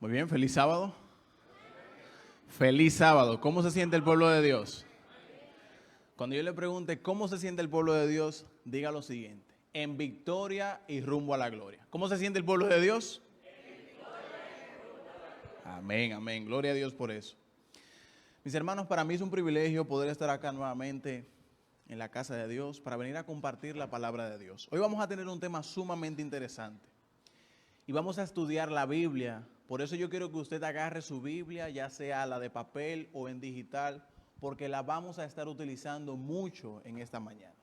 Muy bien, feliz sábado. Feliz sábado. ¿Cómo se siente el pueblo de Dios? Cuando yo le pregunte cómo se siente el pueblo de Dios, diga lo siguiente: en victoria y rumbo a la gloria. ¿Cómo se siente el pueblo de Dios? Amén, amén. Gloria a Dios por eso. Mis hermanos, para mí es un privilegio poder estar acá nuevamente en la casa de Dios para venir a compartir la palabra de Dios. Hoy vamos a tener un tema sumamente interesante y vamos a estudiar la Biblia. Por eso yo quiero que usted agarre su Biblia, ya sea la de papel o en digital, porque la vamos a estar utilizando mucho en esta mañana.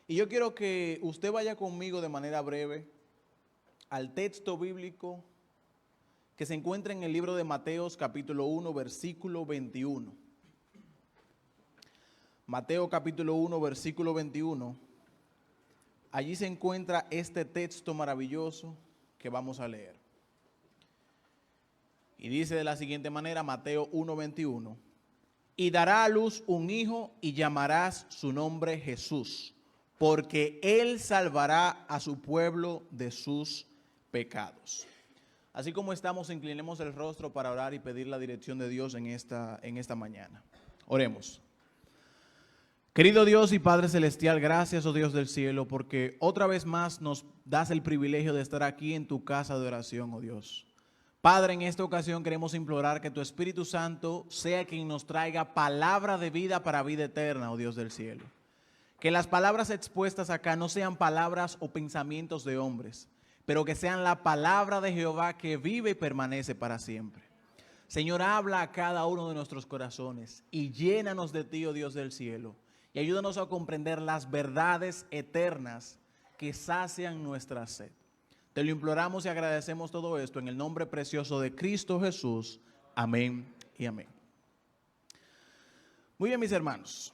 Y yo quiero que usted vaya conmigo de manera breve al texto bíblico que se encuentra en el libro de Mateos capítulo 1, versículo 21. Mateo capítulo 1, versículo 21. Allí se encuentra este texto maravilloso que vamos a leer. Y dice de la siguiente manera, Mateo 1, 21. Y dará a luz un hijo y llamarás su nombre Jesús, porque él salvará a su pueblo de sus pecados. Así como estamos, inclinemos el rostro para orar y pedir la dirección de Dios en esta mañana. Oremos. Querido Dios y Padre Celestial, gracias, oh Dios del cielo, porque otra vez más nos das el privilegio de estar aquí en tu casa de oración, oh Dios. Padre, en esta ocasión queremos implorar que tu Espíritu Santo sea quien nos traiga palabra de vida para vida eterna, oh Dios del cielo. Que las palabras expuestas acá no sean palabras o pensamientos de hombres, pero que sean la palabra de Jehová que vive y permanece para siempre. Señor, habla a cada uno de nuestros corazones y llénanos de ti, oh Dios del cielo, y ayúdanos a comprender las verdades eternas que sacian nuestra sed. Te lo imploramos y agradecemos todo esto en el nombre precioso de Cristo Jesús. Amén y amén. Muy bien, mis hermanos.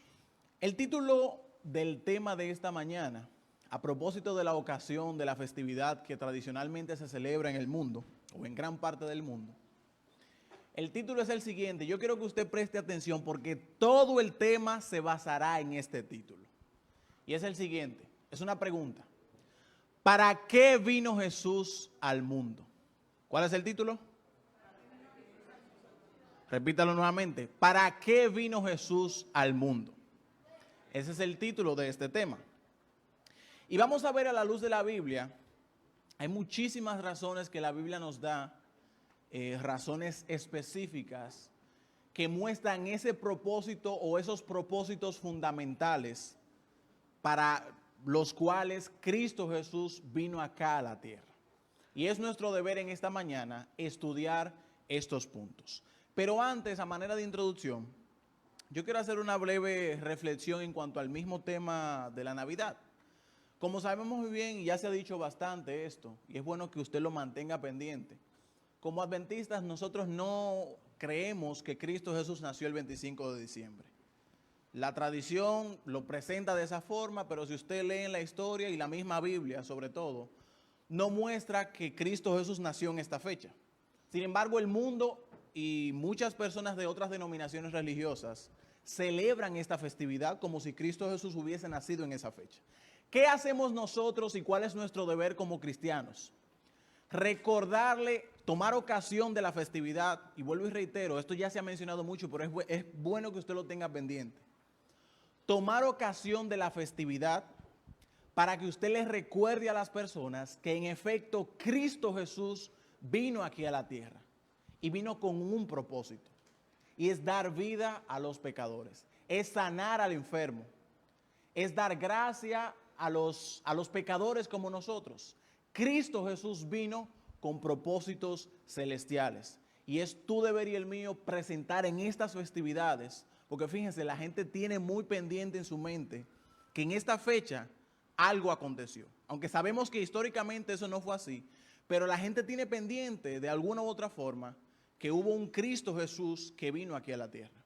El título del tema de esta mañana, a propósito de la ocasión de la festividad que tradicionalmente se celebra en el mundo, o en gran parte del mundo, el título es el siguiente. Yo quiero que usted preste atención porque todo el tema se basará en este título. Y es el siguiente, es una pregunta. ¿Para qué vino Jesús al mundo? ¿Cuál es el título? Repítalo nuevamente. ¿Para qué vino Jesús al mundo? Ese es el título de este tema. Y vamos a ver a la luz de la Biblia, hay muchísimas razones que la Biblia nos da, razones específicas que muestran ese propósito o esos propósitos fundamentales para los cuales Cristo Jesús vino acá a la tierra. Y es nuestro deber en esta mañana estudiar estos puntos. Pero antes, a manera de introducción, yo quiero hacer una breve reflexión en cuanto al mismo tema de la Navidad. Como sabemos muy bien, y ya se ha dicho bastante esto, y es bueno que usted lo mantenga pendiente. Como adventistas, nosotros no creemos que Cristo Jesús nació el 25 de diciembre. La tradición lo presenta de esa forma, pero si usted lee en la historia y la misma Biblia, sobre todo, no muestra que Cristo Jesús nació en esta fecha. Sin embargo, el mundo y muchas personas de otras denominaciones religiosas celebran esta festividad como si Cristo Jesús hubiese nacido en esa fecha. ¿Qué hacemos nosotros y cuál es nuestro deber como cristianos? Recordarle, tomar ocasión de la festividad, y vuelvo y reitero, esto ya se ha mencionado mucho, pero es bueno que usted lo tenga pendiente. Tomar ocasión de la festividad para que usted les recuerde a las personas que en efecto Cristo Jesús vino aquí a la tierra y vino con un propósito, y es dar vida a los pecadores, es sanar al enfermo, es dar gracia a los pecadores como nosotros. Cristo Jesús vino con propósitos celestiales y es tu deber y el mío presentar en estas festividades, porque fíjense, la gente tiene muy pendiente en su mente que en esta fecha algo aconteció. Aunque sabemos que históricamente eso no fue así, pero la gente tiene pendiente de alguna u otra forma que hubo un Cristo Jesús que vino aquí a la tierra.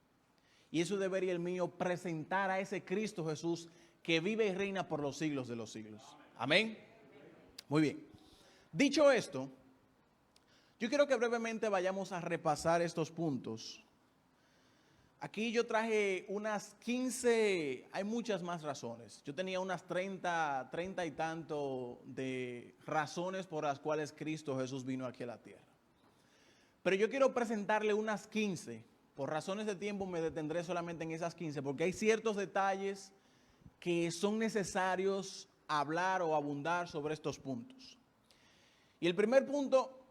Y eso debería el mío presentar a ese Cristo Jesús que vive y reina por los siglos de los siglos. Amén. Muy bien. Dicho esto, yo quiero que brevemente vayamos a repasar estos puntos. Aquí yo traje unas 15, hay muchas más razones. Yo tenía unas 30 y tanto de razones por las cuales Cristo Jesús vino aquí a la tierra. Pero yo quiero presentarle unas 15. Por razones de tiempo me detendré solamente en esas 15, porque hay ciertos detalles que son necesarios hablar o abundar sobre estos puntos. Y el primer punto,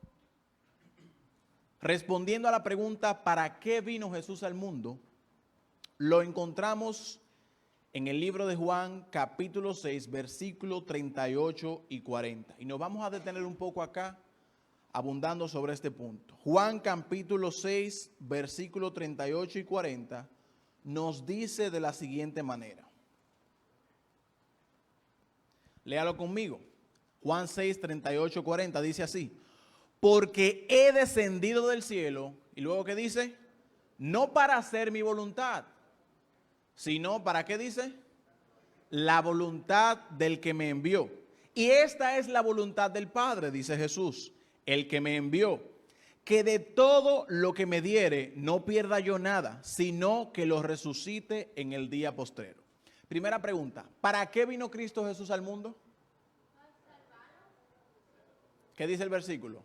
respondiendo a la pregunta, ¿para qué vino Jesús al mundo?, lo encontramos en el libro de Juan, capítulo 6, versículos 38 y 40. Y nos vamos a detener un poco acá, abundando sobre este punto. Juan, capítulo 6, versículos 38 y 40, nos dice de la siguiente manera. Léalo conmigo. Juan 6, 38, 40 dice así: porque he descendido del cielo, y luego ¿qué dice? No para hacer mi voluntad, sino ¿para qué dice? La voluntad del que me envió. Y esta es la voluntad del Padre, dice Jesús, el que me envió, que de todo lo que me diere no pierda yo nada, sino que lo resucite en el día postrero. Primera pregunta, ¿para qué vino Cristo Jesús al mundo? ¿Qué dice el versículo?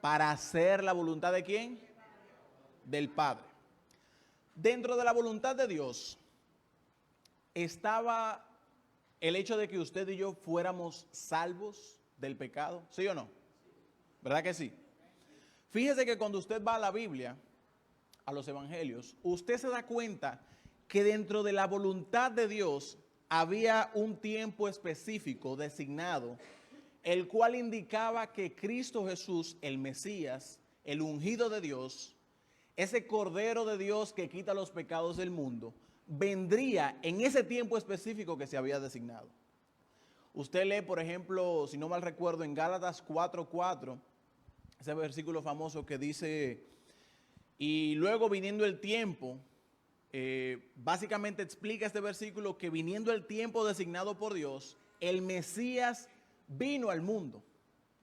Para hacer la voluntad ¿de quién? Del Padre. Dentro de la voluntad de Dios estaba el hecho de que usted y yo fuéramos salvos del pecado, ¿sí o no? ¿Verdad que sí? Fíjese que cuando usted va a la Biblia, a los evangelios, usted se da cuenta que dentro de la voluntad de Dios había un tiempo específico designado, el cual indicaba que Cristo Jesús, el Mesías, el ungido de Dios, ese Cordero de Dios que quita los pecados del mundo, vendría en ese tiempo específico que se había designado. Usted lee, por ejemplo, si no mal recuerdo, en Gálatas 4:4, ese versículo famoso que dice, y luego viniendo el tiempo, básicamente explica este versículo que viniendo el tiempo designado por Dios, el Mesías vino al mundo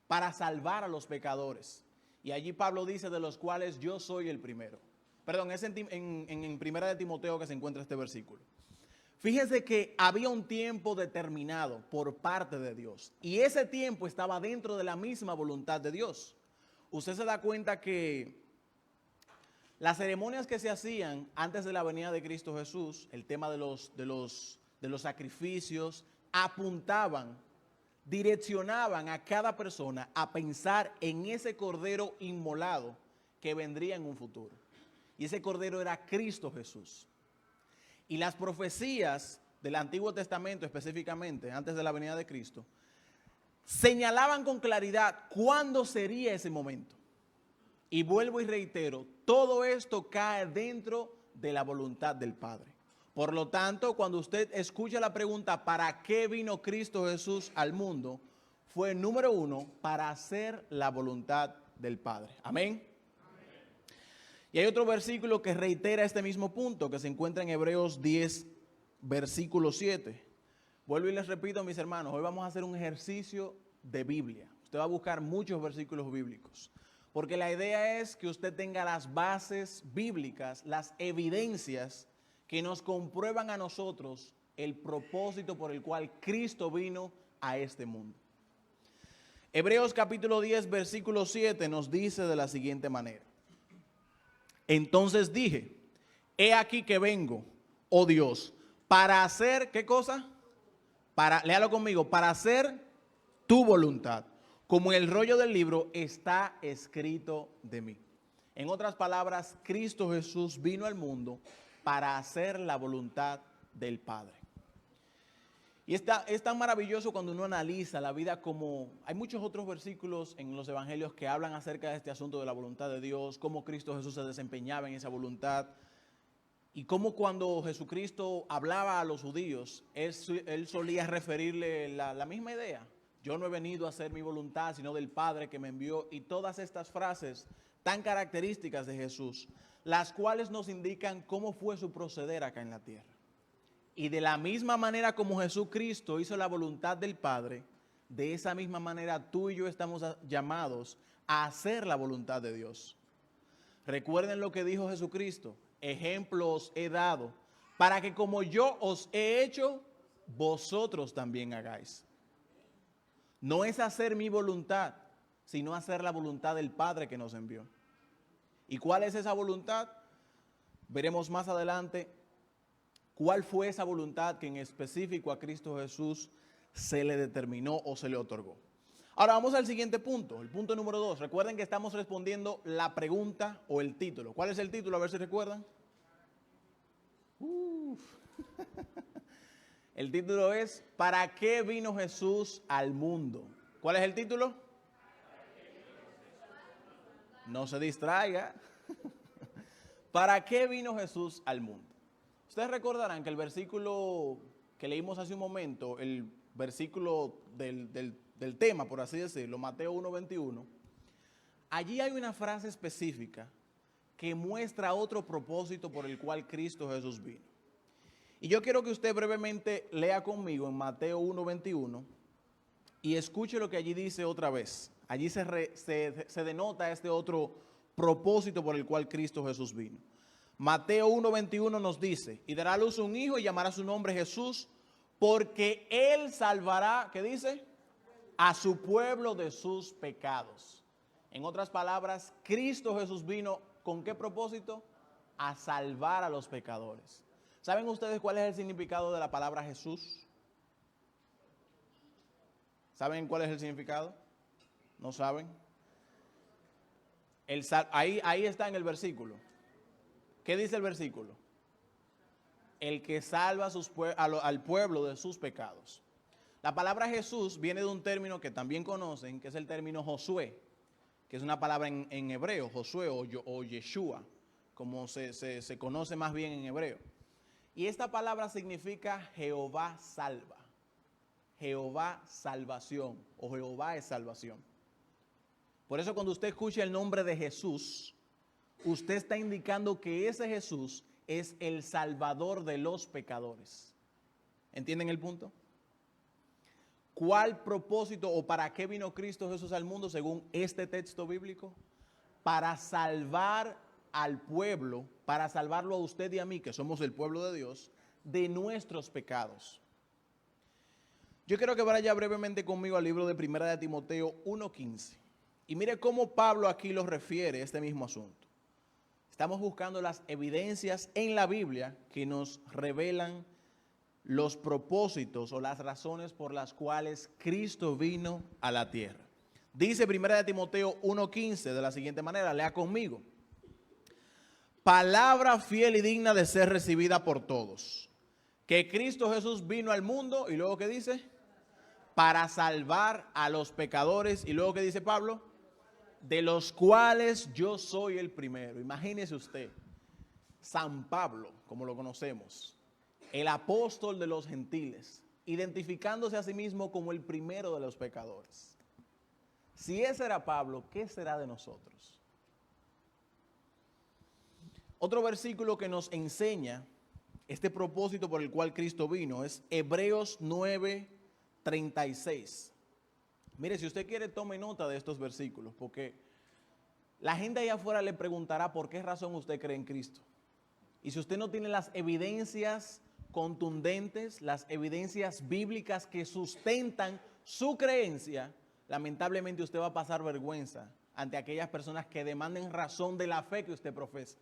para salvar a los pecadores. Y allí Pablo dice, de los cuales yo soy el primero. Perdón, es en Primera de Timoteo que se encuentra este versículo. Fíjese que había un tiempo determinado por parte de Dios. Y ese tiempo estaba dentro de la misma voluntad de Dios. Usted se da cuenta que las ceremonias que se hacían antes de la venida de Cristo Jesús, el tema de los sacrificios, apuntaban, direccionaban a cada persona a pensar en ese cordero inmolado que vendría en un futuro. Y ese cordero era Cristo Jesús. Y las profecías del Antiguo Testamento, específicamente antes de la venida de Cristo, señalaban con claridad cuándo sería ese momento. Y vuelvo y reitero, todo esto cae dentro de la voluntad del Padre. Por lo tanto, cuando usted escucha la pregunta, ¿para qué vino Cristo Jesús al mundo?, fue, número uno, para hacer la voluntad del Padre. Amén. Y hay otro versículo que reitera este mismo punto, que se encuentra en Hebreos 10, versículo 7. Vuelvo y les repito, mis hermanos, hoy vamos a hacer un ejercicio de Biblia. Usted va a buscar muchos versículos bíblicos, porque la idea es que usted tenga las bases bíblicas, las evidencias que nos comprueban a nosotros el propósito por el cual Cristo vino a este mundo. Hebreos capítulo 10, versículo 7 nos dice de la siguiente manera: entonces dije, he aquí que vengo, oh Dios, para hacer, ¿qué cosa? Léalo conmigo, para hacer tu voluntad, como en el rollo del libro está escrito de mí. En otras palabras, Cristo Jesús vino al mundo para hacer la voluntad del Padre. Y es tan maravilloso cuando uno analiza la vida, como hay muchos otros versículos en los evangelios que hablan acerca de este asunto de la voluntad de Dios, cómo Cristo Jesús se desempeñaba en esa voluntad, y cómo cuando Jesucristo hablaba a los judíos, él solía referirle la misma idea. Yo no he venido a hacer mi voluntad, sino del Padre que me envió, y todas estas frases tan características de Jesús, las cuales nos indican cómo fue su proceder acá en la tierra. Y de la misma manera como Jesucristo hizo la voluntad del Padre, de esa misma manera tú y yo estamos llamados a hacer la voluntad de Dios. Recuerden lo que dijo Jesucristo: ejemplo os he dado, para que como yo os he hecho, vosotros también hagáis. No es hacer mi voluntad, sino hacer la voluntad del Padre que nos envió. ¿Y cuál es esa voluntad? Veremos más adelante cuál fue esa voluntad que en específico a Cristo Jesús se le determinó o se le otorgó. Ahora vamos al siguiente punto, el punto número 2. Recuerden que estamos respondiendo la pregunta o el título. ¿Cuál es el título? A ver si recuerdan. El título es ¿para qué vino Jesús al mundo? ¿Cuál es el título? No se distraiga. ¿Para qué vino Jesús al mundo? Ustedes recordarán que el versículo que leímos hace un momento, el versículo del tema, por así decirlo, Mateo 1:21, allí hay una frase específica que muestra otro propósito por el cual Cristo Jesús vino. Y yo quiero que usted brevemente lea conmigo en Mateo 1:21 y escuche lo que allí dice otra vez. Allí se denota este otro propósito por el cual Cristo Jesús vino. Mateo 1:21 nos dice, y dará a luz un hijo y llamará su nombre Jesús, porque él salvará, ¿qué dice? A su pueblo de sus pecados. En otras palabras, Cristo Jesús vino, ¿con qué propósito? A salvar a los pecadores. ¿Saben ustedes cuál es el significado de la palabra Jesús? ¿Saben cuál es el significado? ¿No saben? Ahí está en el versículo. ¿Qué dice el versículo? El que salva al pueblo de sus pecados. La palabra Jesús viene de un término que también conocen, que es el término Josué, que es una palabra en hebreo, Josué o Yeshua, como se conoce más bien en hebreo. Y esta palabra significa Jehová salva, Jehová salvación o Jehová es salvación. Por eso cuando usted escucha el nombre de Jesús, usted está indicando que ese Jesús es el salvador de los pecadores. ¿Entienden el punto? ¿Cuál propósito o para qué vino Cristo Jesús al mundo según este texto bíblico? Para salvar al pueblo, para salvarlo a usted y a mí, que somos el pueblo de Dios, de nuestros pecados. Yo quiero que vaya brevemente conmigo al libro de Primera de Timoteo 1:15. Y mire cómo Pablo aquí lo refiere a este mismo asunto. Estamos buscando las evidencias en la Biblia que nos revelan los propósitos o las razones por las cuales Cristo vino a la tierra. Dice 1 Timoteo 1:15 de la siguiente manera, lea conmigo. Palabra fiel y digna de ser recibida por todos. Que Cristo Jesús vino al mundo y luego ¿qué dice? Para salvar a los pecadores y luego ¿qué dice Pablo? De los cuales yo soy el primero. Imagínese usted, San Pablo, como lo conocemos, el apóstol de los gentiles, identificándose a sí mismo como el primero de los pecadores. Si ese era Pablo, ¿qué será de nosotros? Otro versículo que nos enseña este propósito por el cual Cristo vino es Hebreos 9:36. Mire, si usted quiere, tome nota de estos versículos, porque la gente allá afuera le preguntará por qué razón usted cree en Cristo. Y si usted no tiene las evidencias contundentes, las evidencias bíblicas que sustentan su creencia, lamentablemente usted va a pasar vergüenza ante aquellas personas que demanden razón de la fe que usted profesa.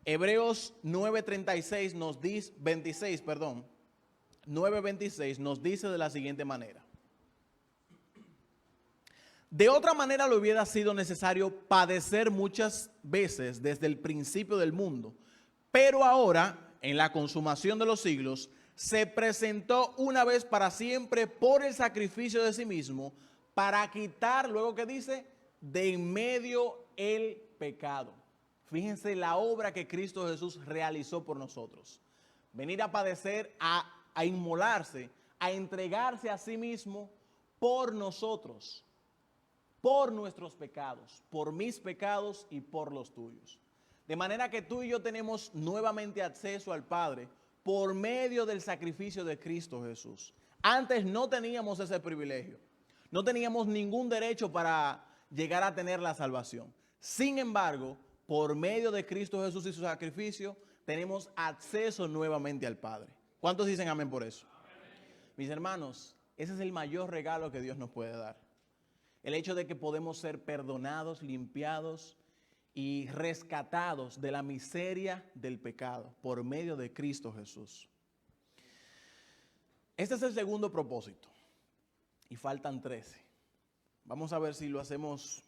Hebreos 9:26 nos dice, 9:26 nos dice de la siguiente manera. De otra manera le hubiera sido necesario padecer muchas veces desde el principio del mundo, pero ahora, en la consumación de los siglos, se presentó una vez para siempre por el sacrificio de sí mismo para quitar, luego que dice, de en medio el pecado. Fíjense la obra que Cristo Jesús realizó por nosotros. Venir a padecer, a inmolarse, a entregarse a sí mismo por nosotros, por nuestros pecados, por mis pecados y por los tuyos. De manera que tú y yo tenemos nuevamente acceso al Padre por medio del sacrificio de Cristo Jesús. Antes no teníamos ese privilegio, no teníamos ningún derecho para llegar a tener la salvación. Sin embargo, por medio de Cristo Jesús y su sacrificio, tenemos acceso nuevamente al Padre. ¿Cuántos dicen amén por eso? Amén. Mis hermanos, ese es el mayor regalo que Dios nos puede dar. El hecho de que podemos ser perdonados, limpiados y rescatados de la miseria del pecado por medio de Cristo Jesús. Este es el segundo propósito y faltan 13. Vamos a ver si lo hacemos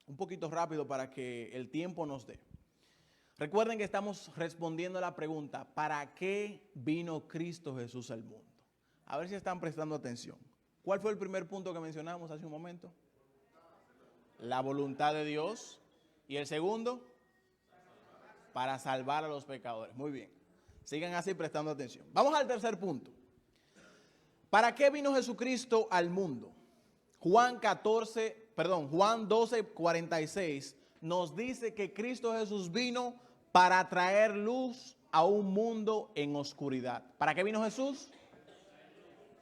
un poquito rápido para que el tiempo nos dé. Recuerden que estamos respondiendo a la pregunta, ¿para qué vino Cristo Jesús al mundo? A ver si están prestando atención. ¿Cuál fue el primer punto que mencionamos hace un momento? La voluntad de Dios. ¿Y el segundo? Para salvar a los pecadores. Muy bien. Sigan así prestando atención. Vamos al tercer punto. ¿Para qué vino Jesucristo al mundo? Juan 12, 46 nos dice que Cristo Jesús vino para traer luz a un mundo en oscuridad. ¿Para qué vino Jesús?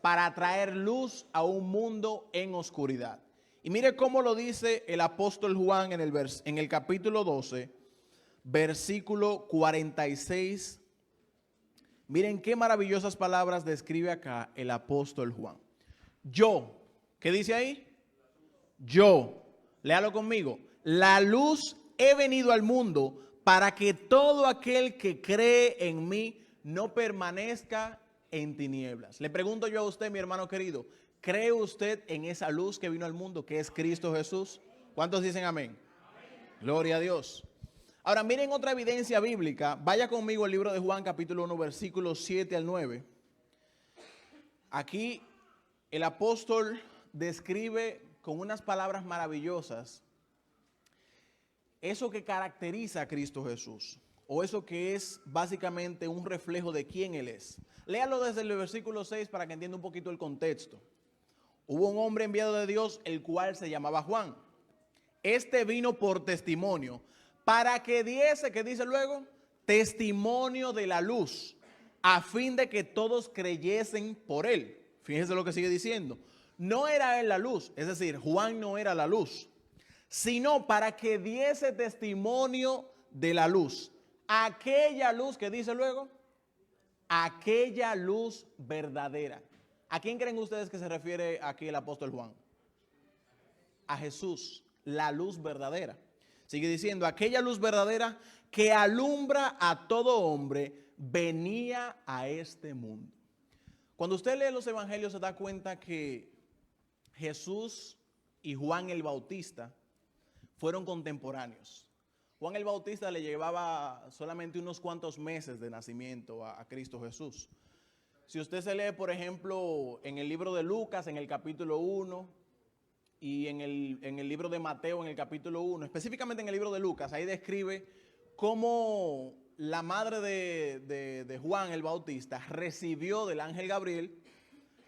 Para traer luz a un mundo en oscuridad. Y mire cómo lo dice el apóstol Juan en el capítulo 12, versículo 46. Miren qué maravillosas palabras describe acá el apóstol Juan. Yo, ¿qué dice ahí? Yo, léalo conmigo. La luz he venido al mundo para que todo aquel que cree en mí no permanezca en tinieblas. Le pregunto yo a usted, mi hermano querido, ¿cree usted en esa luz que vino al mundo, que es Cristo Jesús? ¿Cuántos dicen amén? Amén. Gloria a Dios. Ahora miren otra evidencia bíblica. Vaya conmigo al libro de Juan capítulo 1 versículos 7 al 9. Aquí el apóstol describe con unas palabras maravillosas eso que caracteriza a Cristo Jesús, o eso que es básicamente un reflejo de quién Él es. Léalo desde el versículo 6 para que entienda un poquito el contexto. Hubo un hombre enviado de Dios, el cual se llamaba Juan. Este vino por testimonio, para que diese, ¿qué dice luego? Testimonio de la luz, a fin de que todos creyesen por él. Fíjense lo que sigue diciendo. No era él la luz, es decir, Juan no era la luz, sino para que diese testimonio de la luz. Aquella luz que dice luego, aquella luz verdadera. ¿A quién creen ustedes que se refiere aquí el apóstol Juan? A Jesús, la luz verdadera. Sigue diciendo, aquella luz verdadera que alumbra a todo hombre venía a este mundo. Cuando usted lee los evangelios se da cuenta que Jesús y Juan el Bautista fueron contemporáneos. Juan el Bautista le llevaba solamente unos cuantos meses de nacimiento a Cristo Jesús. Si usted se lee, por ejemplo, en el libro de Lucas, en el capítulo 1, y en el libro de Mateo, en el capítulo 1, específicamente en el libro de Lucas, ahí describe cómo la madre de Juan el Bautista recibió del ángel Gabriel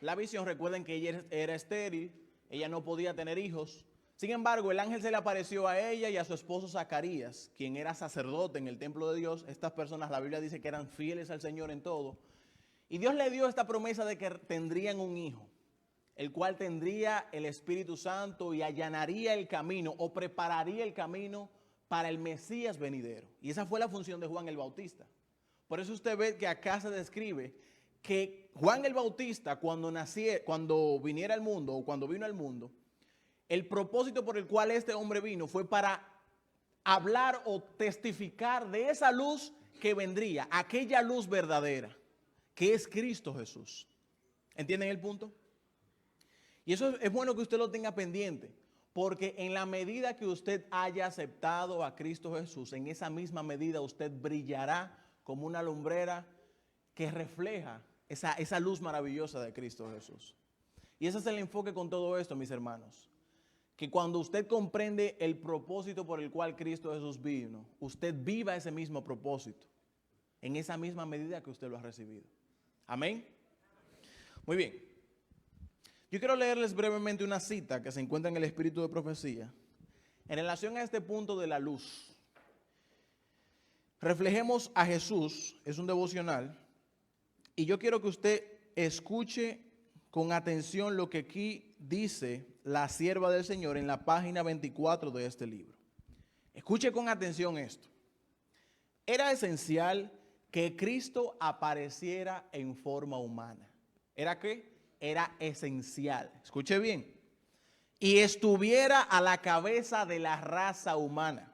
la visión. Recuerden que ella era estéril, ella no podía tener hijos. Sin embargo, el ángel se le apareció a ella y a su esposo Zacarías, quien era sacerdote en el templo de Dios. Estas personas, la Biblia dice que eran fieles al Señor en todo. Y Dios le dio esta promesa de que tendrían un hijo, el cual tendría el Espíritu Santo y allanaría el camino o prepararía el camino para el Mesías venidero. Y esa fue la función de Juan el Bautista. Por eso usted ve que acá se describe que Juan el Bautista cuando viniera al mundo o cuando vino al mundo, el propósito por el cual este hombre vino fue para hablar o testificar de esa luz que vendría, aquella luz verdadera, que es Cristo Jesús. ¿Entienden el punto? Y eso es bueno que usted lo tenga pendiente, porque en la medida que usted haya aceptado a Cristo Jesús, en esa misma medida usted brillará como una lumbrera que refleja esa luz maravillosa de Cristo Jesús. Y ese es el enfoque con todo esto, mis hermanos. Que cuando usted comprende el propósito por el cual Cristo Jesús vino, usted viva ese mismo propósito, en esa misma medida que usted lo ha recibido. Amén. Muy bien. Yo quiero leerles brevemente una cita que se encuentra en el Espíritu de Profecía en relación a este punto de la luz. Reflejemos a Jesús, es un devocional, y yo quiero que usted escuche con atención lo que aquí dice la sierva del Señor en la página 24 de este libro. Escuche con atención esto. Era esencial que Cristo apareciera en forma humana. ¿Era qué? Era esencial. Escuche bien. Y estuviera a la cabeza de la raza humana.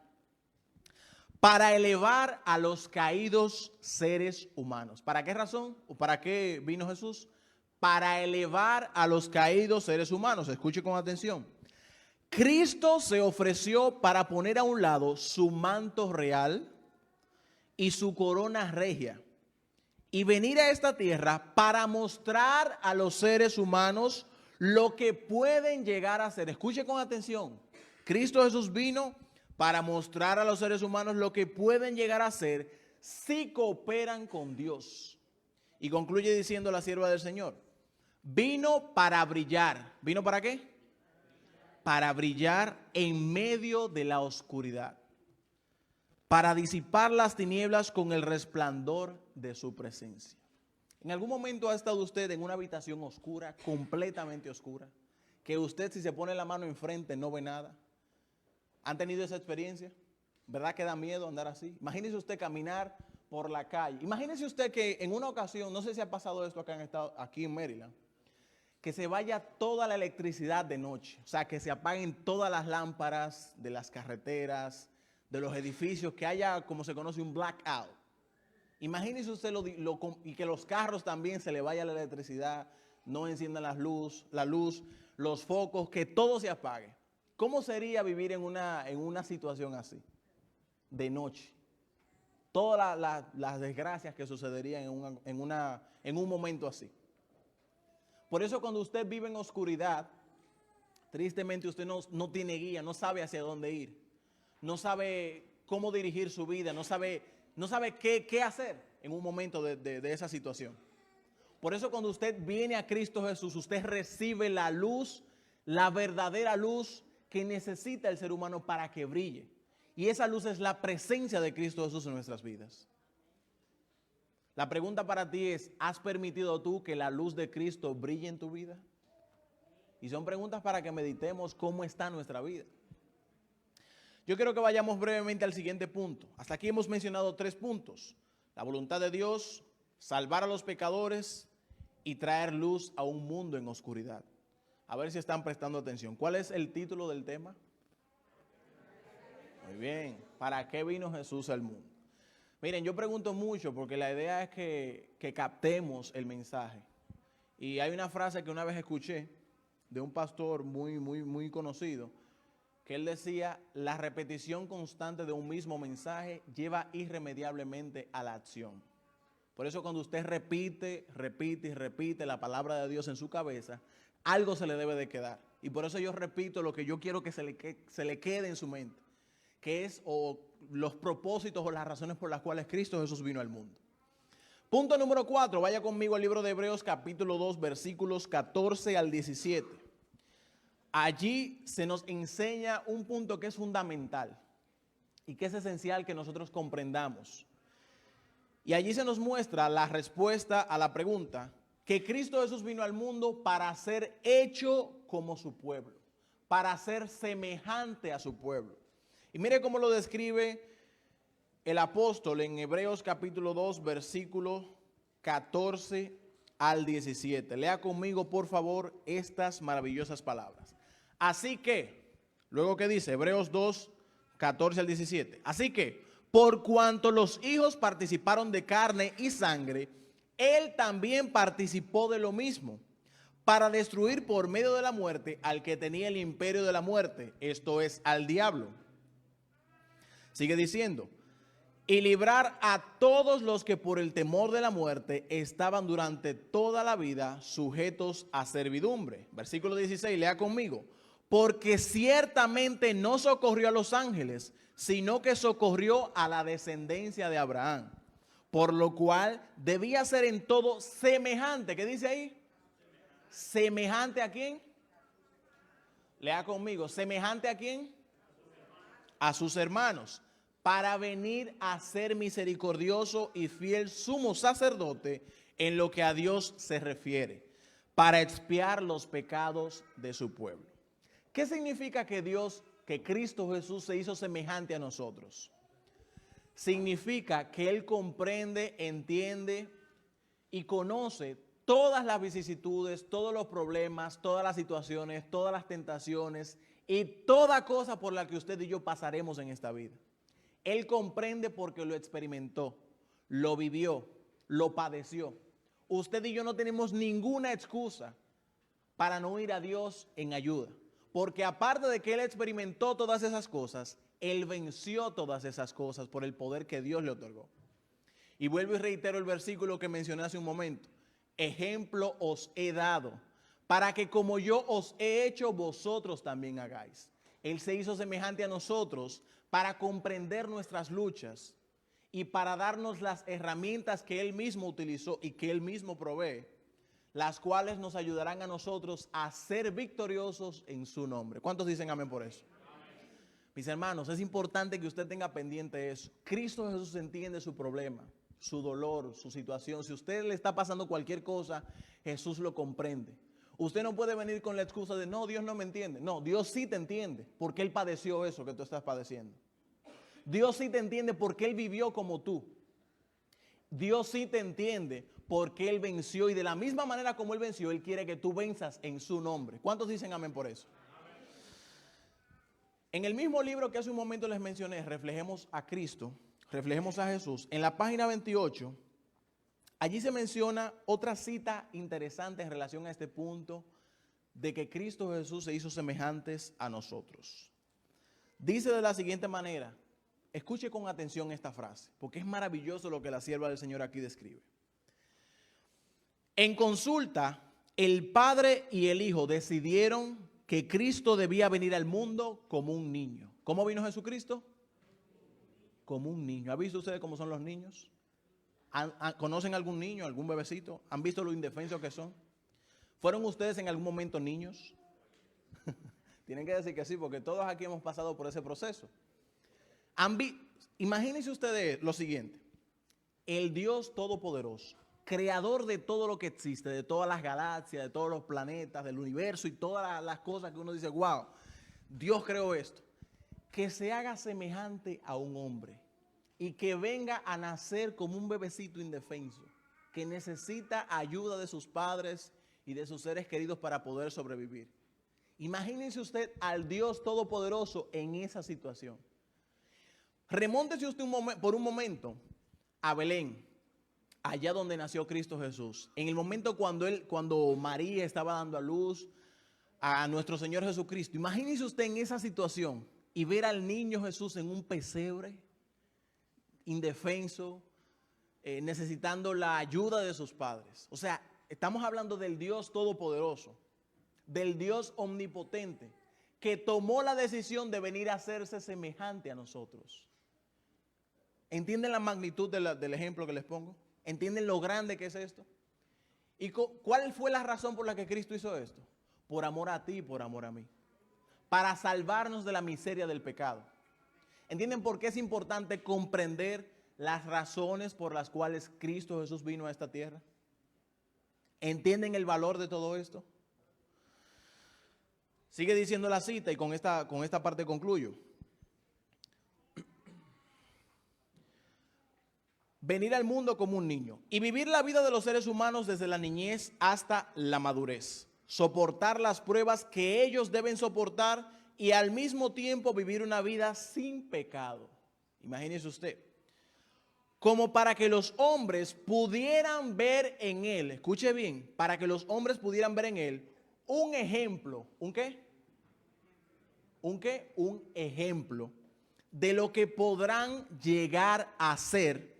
para elevar a los caídos seres humanos. ¿Para qué razón? ¿O para qué vino Jesús? Para elevar a los caídos seres humanos. Escuche con atención. Cristo se ofreció para poner a un lado su manto real y su corona regia y venir a esta tierra para mostrar a los seres humanos lo que pueden llegar a ser. Escuche con atención. Cristo Jesús vino para mostrar a los seres humanos lo que pueden llegar a ser si cooperan con Dios. Y concluye diciendo la sierva del Señor, vino para brillar. ¿Vino para qué? Para brillar en medio de la oscuridad, para disipar las tinieblas con el resplandor de su presencia. ¿En algún momento ha estado usted en una habitación oscura, completamente oscura, que usted si se pone la mano enfrente no ve nada? ¿Han tenido esa experiencia? ¿Verdad que da miedo andar así? Imagínese usted caminar por la calle. Imagínese usted que en una ocasión, no sé si ha pasado esto aquí en Maryland, que se vaya toda la electricidad de noche. O sea, que se apaguen todas las lámparas de las carreteras, de los edificios, que haya, como se conoce, un blackout. Imagínese usted y que los carros también se le vaya la electricidad, no enciendan la luz, los focos, que todo se apague. ¿Cómo sería vivir en una situación así, de noche? Todas las desgracias que sucederían en un momento así. Por eso cuando usted vive en oscuridad, tristemente usted no tiene guía, no sabe hacia dónde ir, no sabe cómo dirigir su vida, no sabe qué hacer en un momento de esa situación. Por eso cuando usted viene a Cristo Jesús, usted recibe la luz, la verdadera luz que necesita el ser humano para que brille. Y esa luz es la presencia de Cristo Jesús en nuestras vidas. La pregunta para ti es, ¿has permitido tú que la luz de Cristo brille en tu vida? Y son preguntas para que meditemos cómo está nuestra vida. Yo quiero que vayamos brevemente al siguiente punto. Hasta aquí hemos mencionado 3 puntos. La voluntad de Dios, salvar a los pecadores y traer luz a un mundo en oscuridad. A ver si están prestando atención. ¿Cuál es el título del tema? Muy bien. ¿Para qué vino Jesús al mundo? Miren, yo pregunto mucho porque la idea es que captemos el mensaje. Y hay una frase que una vez escuché de un pastor muy conocido, que él decía, la repetición constante de un mismo mensaje lleva irremediablemente a la acción. Por eso cuando usted repite la palabra de Dios en su cabeza, algo se le debe de quedar. Y por eso yo repito lo que yo quiero que se le quede en su mente, que es los propósitos o las razones por las cuales Cristo Jesús vino al mundo. Punto número 4, vaya conmigo al libro de Hebreos capítulo 2, versículos 14 al 17. Allí se nos enseña un punto que es fundamental y que es esencial que nosotros comprendamos. Y allí se nos muestra la respuesta a la pregunta, que Cristo Jesús vino al mundo para ser hecho como su pueblo, para ser semejante a su pueblo. Y mire cómo lo describe el apóstol en Hebreos capítulo 2, versículo 14 al 17. Lea conmigo, por favor, estas maravillosas palabras. Así que, luego que dice, Hebreos 2, 14 al 17. Así que, por cuanto los hijos participaron de carne y sangre, él también participó de lo mismo, para destruir por medio de la muerte al que tenía el imperio de la muerte, esto es, al diablo. Sigue diciendo, y librar a todos los que por el temor de la muerte estaban durante toda la vida sujetos a servidumbre. Versículo 16, lea conmigo. Porque ciertamente no socorrió a los ángeles, sino que socorrió a la descendencia de Abraham. Por lo cual debía ser en todo semejante. ¿Qué dice ahí? ¿Semejante a quién? Lea conmigo. ¿Semejante a quién? A sus hermanos. Para venir a ser misericordioso y fiel sumo sacerdote en lo que a Dios se refiere, para expiar los pecados de su pueblo. ¿Qué significa que Cristo Jesús se hizo semejante a nosotros? Significa que Él comprende, entiende y conoce todas las vicisitudes, todos los problemas, todas las situaciones, todas las tentaciones y toda cosa por la que usted y yo pasaremos en esta vida. Él comprende porque lo experimentó, lo vivió, lo padeció. Usted y yo no tenemos ninguna excusa para no ir a Dios en ayuda. Porque aparte de que Él experimentó todas esas cosas, Él venció todas esas cosas por el poder que Dios le otorgó. Y vuelvo y reitero el versículo que mencioné hace un momento. Ejemplo os he dado, para que como yo os he hecho, vosotros también hagáis. Él se hizo semejante a nosotros para comprender nuestras luchas y para darnos las herramientas que Él mismo utilizó y que Él mismo provee, las cuales nos ayudarán a nosotros a ser victoriosos en su nombre. ¿Cuántos dicen amén por eso? Mis hermanos, es importante que usted tenga pendiente eso. Cristo Jesús entiende su problema, su dolor, su situación. Si usted le está pasando cualquier cosa, Jesús lo comprende. Usted no puede venir con la excusa de, no, Dios no me entiende. No, Dios sí te entiende, porque Él padeció eso que tú estás padeciendo. Dios sí te entiende porque Él vivió como tú. Dios sí te entiende porque Él venció, y de la misma manera como Él venció, Él quiere que tú venzas en su nombre. ¿Cuántos dicen amén por eso? En el mismo libro que hace un momento les mencioné, Reflejemos a Cristo, Reflejemos a Jesús, en la página 28, allí se menciona otra cita interesante en relación a este punto de que Cristo Jesús se hizo semejantes a nosotros. Dice de la siguiente manera, escuche con atención esta frase, porque es maravilloso lo que la sierva del Señor aquí describe. En consulta, el Padre y el Hijo decidieron que Cristo debía venir al mundo como un niño. ¿Cómo vino Jesucristo? Como un niño. ¿Han visto ustedes cómo son los niños? ¿Conocen algún niño, algún bebecito? ¿Han visto lo indefensos que son? ¿Fueron ustedes en algún momento niños? Tienen que decir que sí, porque todos aquí hemos pasado por ese proceso. Imagínense ustedes lo siguiente. El Dios Todopoderoso, creador de todo lo que existe, de todas las galaxias, de todos los planetas, del universo y todas las cosas que uno dice, wow, Dios creó esto. Que se haga semejante a un hombre y que venga a nacer como un bebecito indefenso, que necesita ayuda de sus padres y de sus seres queridos para poder sobrevivir. Imagínense usted al Dios Todopoderoso en esa situación. Remóntese usted por un momento a Belén, allá donde nació Cristo Jesús. En el momento cuando María estaba dando a luz a nuestro Señor Jesucristo. Imagínese usted en esa situación y ver al niño Jesús en un pesebre, indefenso, necesitando la ayuda de sus padres. O sea, estamos hablando del Dios Todopoderoso, del Dios Omnipotente, que tomó la decisión de venir a hacerse semejante a nosotros. ¿Entienden la magnitud del ejemplo que les pongo? ¿Entienden lo grande que es esto? ¿Y cuál fue la razón por la que Cristo hizo esto? Por amor a ti y por amor a mí. Para salvarnos de la miseria del pecado. ¿Entienden por qué es importante comprender las razones por las cuales Cristo Jesús vino a esta tierra? ¿Entienden el valor de todo esto? Sigue diciendo la cita y con esta parte concluyo. Venir al mundo como un niño y vivir la vida de los seres humanos desde la niñez hasta la madurez. Soportar las pruebas que ellos deben soportar y al mismo tiempo vivir una vida sin pecado. Imagínese usted. Como para que los hombres pudieran ver en él, escuche bien, para que los hombres pudieran ver en él un ejemplo. ¿Un qué? ¿Un qué? Un ejemplo de lo que podrán llegar a ser.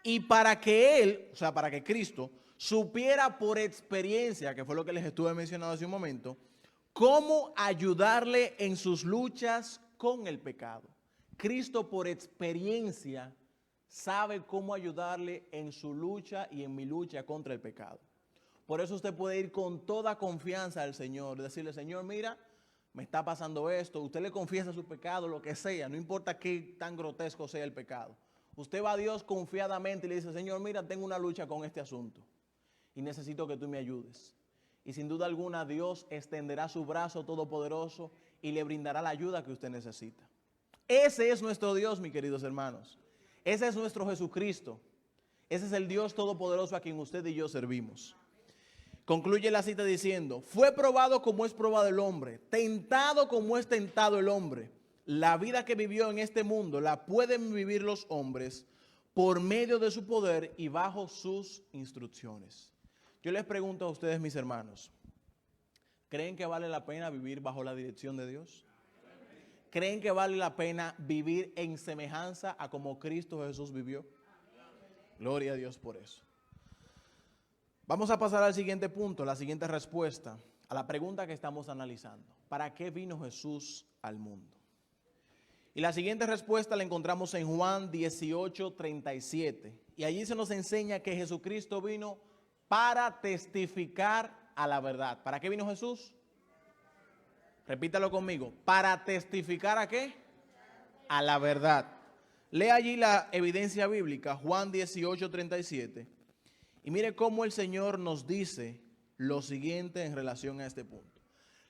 Y para que él, o sea, para que Cristo supiera por experiencia, que fue lo que les estuve mencionando hace un momento, cómo ayudarle en sus luchas con el pecado. Cristo por experiencia sabe cómo ayudarle en su lucha y en mi lucha contra el pecado. Por eso usted puede ir con toda confianza al Señor, decirle, Señor, mira, me está pasando esto. Usted le confiesa su pecado, lo que sea, no importa qué tan grotesco sea el pecado. Usted va a Dios confiadamente y le dice, Señor, mira, tengo una lucha con este asunto y necesito que tú me ayudes. Y sin duda alguna Dios extenderá su brazo todopoderoso y le brindará la ayuda que usted necesita. Ese es nuestro Dios, mis queridos hermanos. Ese es nuestro Jesucristo. Ese es el Dios todopoderoso a quien usted y yo servimos. Concluye la cita diciendo, fue probado como es probado el hombre, tentado como es tentado el hombre, la vida que vivió en este mundo la pueden vivir los hombres por medio de su poder y bajo sus instrucciones. Yo les pregunto a ustedes, mis hermanos, ¿creen que vale la pena vivir bajo la dirección de Dios? ¿Creen que vale la pena vivir en semejanza a como Cristo Jesús vivió? Gloria a Dios por eso. Vamos a pasar al siguiente punto, la siguiente respuesta a la pregunta que estamos analizando. ¿Para qué vino Jesús al mundo? Y la siguiente respuesta la encontramos en Juan 18:37. Y allí se nos enseña que Jesucristo vino para testificar a la verdad. ¿Para qué vino Jesús? Repítalo conmigo. ¿Para testificar a qué? A la verdad. Lea allí la evidencia bíblica, Juan 18:37. Y mire cómo el Señor nos dice lo siguiente en relación a este punto.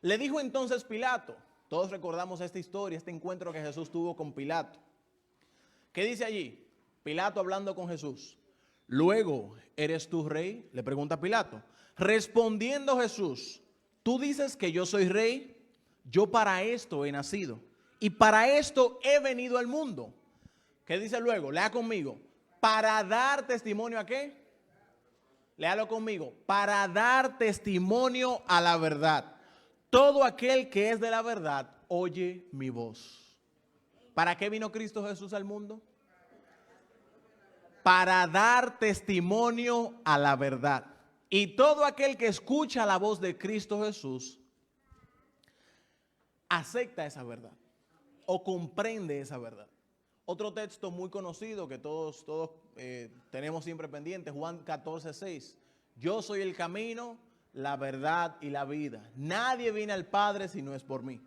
Le dijo entonces Pilato, todos recordamos esta historia, este encuentro que Jesús tuvo con Pilato. ¿Qué dice allí? Pilato hablando con Jesús. Luego, ¿eres tú rey? Le pregunta Pilato. Respondiendo Jesús, ¿tú dices que yo soy rey? Yo para esto he nacido y para esto he venido al mundo. ¿Qué dice luego? Lea conmigo. ¿Para dar testimonio a qué? Léalo conmigo. Para dar testimonio a la verdad. Todo aquel que es de la verdad oye mi voz. ¿Para qué vino Cristo Jesús al mundo? Para dar testimonio a la verdad. Y todo aquel que escucha la voz de Cristo Jesús acepta esa verdad o comprende esa verdad. Otro texto muy conocido que todos tenemos siempre pendiente, Juan 14:6. Yo soy el camino, la verdad y la vida. Nadie viene al Padre si no es por mí.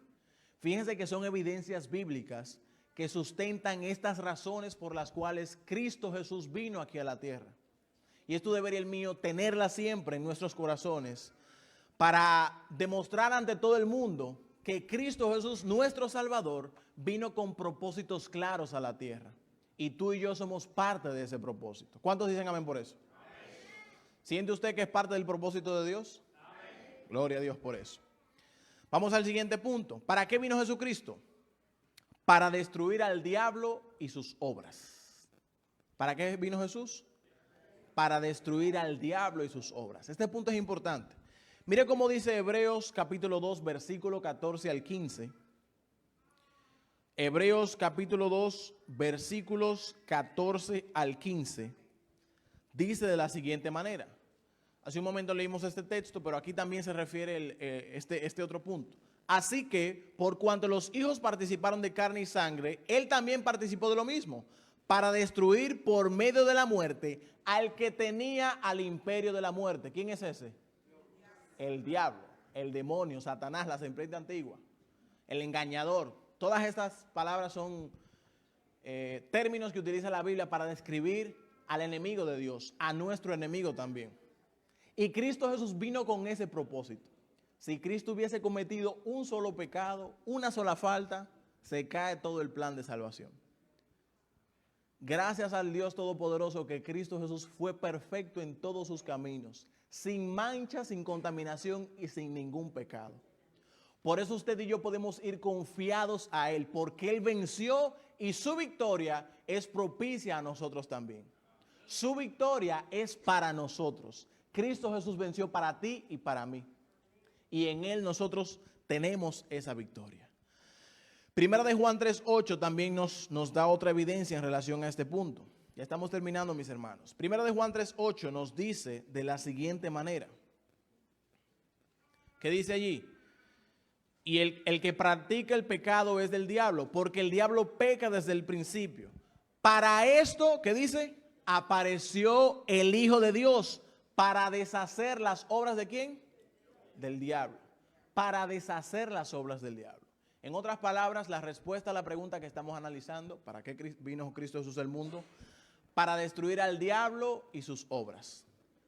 Fíjense que son evidencias bíblicas que sustentan estas razones por las cuales Cristo Jesús vino aquí a la tierra. Y esto debería el mío tenerla siempre en nuestros corazones para demostrar ante todo el mundo que Cristo Jesús, nuestro Salvador, vino con propósitos claros a la tierra. Y tú y yo somos parte de ese propósito. ¿Cuántos dicen amén por eso? Amén. ¿Siente usted que es parte del propósito de Dios? Amén. Gloria a Dios por eso. Vamos al siguiente punto. ¿Para qué vino Jesucristo? Para destruir al diablo y sus obras. ¿Para qué vino Jesús? Para destruir al diablo y sus obras. Este punto es importante. Mire cómo dice Hebreos capítulo 2, versículo 14 al 15. Hebreos capítulo 2, versículos 14 al 15. Dice de la siguiente manera. Hace un momento leímos este texto, pero aquí también se refiere este otro punto. Así que, por cuanto los hijos participaron de carne y sangre, él también participó de lo mismo, para destruir por medio de la muerte al que tenía al imperio de la muerte. ¿Quién es ese? El diablo, el demonio, Satanás, la serpiente antigua, el engañador. Todas estas palabras son términos que utiliza la Biblia para describir al enemigo de Dios, a nuestro enemigo también. Y Cristo Jesús vino con ese propósito. Si Cristo hubiese cometido un solo pecado, una sola falta, se cae todo el plan de salvación. Gracias al Dios Todopoderoso que Cristo Jesús fue perfecto en todos sus caminos, sin mancha, sin contaminación y sin ningún pecado. Por eso usted y yo podemos ir confiados a Él, porque Él venció y su victoria es propicia a nosotros también. Su victoria es para nosotros. Cristo Jesús venció para ti y para mí. Y en Él nosotros tenemos esa victoria. Primera de Juan 3:8 también nos da otra evidencia en relación a este punto. Ya estamos terminando, mis hermanos. Primera de Juan 3:8 nos dice de la siguiente manera. ¿Qué dice allí? Y el que practica el pecado es del diablo, porque el diablo peca desde el principio. Para esto, ¿qué dice? Apareció el Hijo de Dios para deshacer las obras ¿de quién? Del diablo. Para deshacer las obras del diablo. En otras palabras, la respuesta a la pregunta que estamos analizando, ¿para qué vino Cristo Jesús al mundo? Para destruir al diablo y sus obras.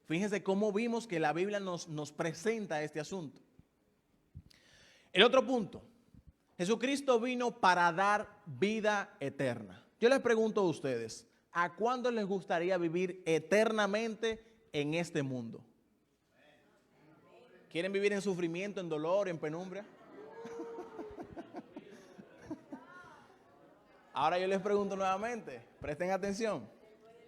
Fíjense cómo vimos que la Biblia nos presenta este asunto. El otro punto, Jesucristo vino para dar vida eterna. Yo les pregunto a ustedes, ¿a cuándo les gustaría vivir eternamente en este mundo? ¿Quieren vivir en sufrimiento, en dolor, en penumbra? Ahora yo les pregunto nuevamente, presten atención.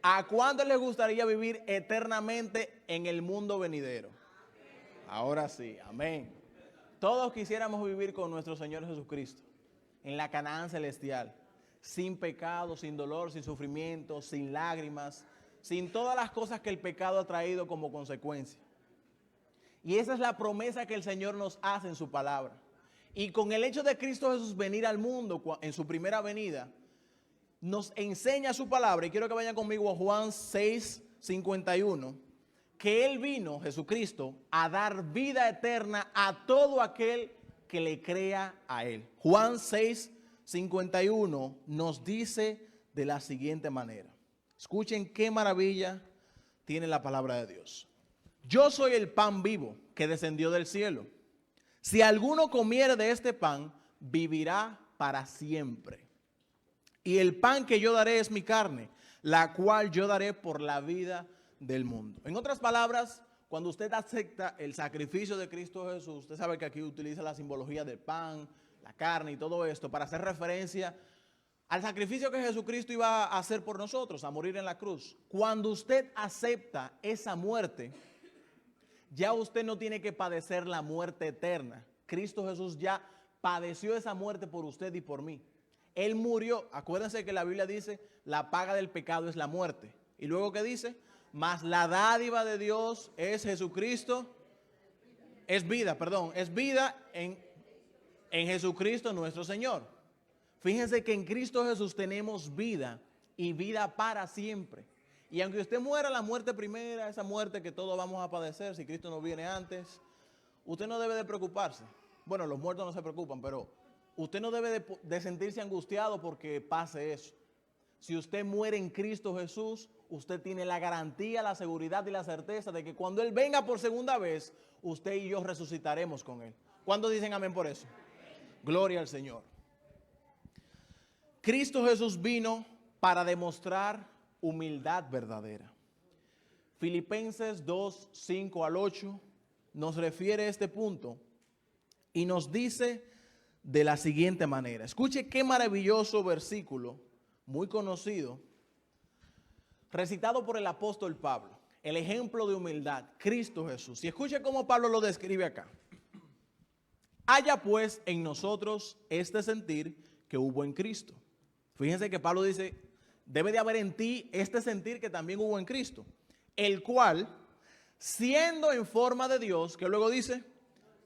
¿A cuántos les gustaría vivir eternamente en el mundo venidero? Ahora sí, amén. Todos quisiéramos vivir con nuestro Señor Jesucristo en la Canaán celestial, sin pecado, sin dolor, sin sufrimiento, sin lágrimas, sin todas las cosas que el pecado ha traído como consecuencia. Y esa es la promesa que el Señor nos hace en su palabra. Y con el hecho de Cristo Jesús venir al mundo en su primera venida, nos enseña su palabra, y quiero que vayan conmigo a Juan 6:51, que Él vino, Jesucristo, a dar vida eterna a todo aquel que le crea a Él. Juan 6:51 nos dice de la siguiente manera. Escuchen qué maravilla tiene la palabra de Dios. Yo soy el pan vivo que descendió del cielo. Si alguno comiere de este pan, vivirá para siempre. Y el pan que yo daré es mi carne, la cual yo daré por la vida del mundo. En otras palabras, cuando usted acepta el sacrificio de Cristo Jesús, usted sabe que aquí utiliza la simbología del pan, la carne y todo esto para hacer referencia al sacrificio que Jesucristo iba a hacer por nosotros, a morir en la cruz. Cuando usted acepta esa muerte, ya usted no tiene que padecer la muerte eterna. Cristo Jesús ya padeció esa muerte por usted y por mí. Él murió, acuérdense que la Biblia dice, la paga del pecado es la muerte. Y luego que dice, mas la dádiva de Dios es Jesucristo, es vida en Jesucristo nuestro Señor. Fíjense que en Cristo Jesús tenemos vida y vida para siempre. Y aunque usted muera la muerte primera, esa muerte que todos vamos a padecer si Cristo no viene antes, usted no debe de preocuparse. Bueno, los muertos no se preocupan, pero usted no debe de sentirse angustiado porque pase eso. Si usted muere en Cristo Jesús, usted tiene la garantía, la seguridad y la certeza de que cuando Él venga por segunda vez, usted y yo resucitaremos con Él. ¿Cuántos dicen amén por eso? Gloria al Señor. Cristo Jesús vino para demostrar humildad verdadera. Filipenses 2:5-8 nos refiere a este punto y nos dice de la siguiente manera. Escuche qué maravilloso versículo, muy conocido, recitado por el apóstol Pablo. El ejemplo de humildad, Cristo Jesús. Y escuche cómo Pablo lo describe acá. Haya pues en nosotros este sentir que hubo en Cristo. Fíjense que Pablo dice, debe de haber en ti este sentir que también hubo en Cristo, el cual, siendo en forma de Dios, que luego dice,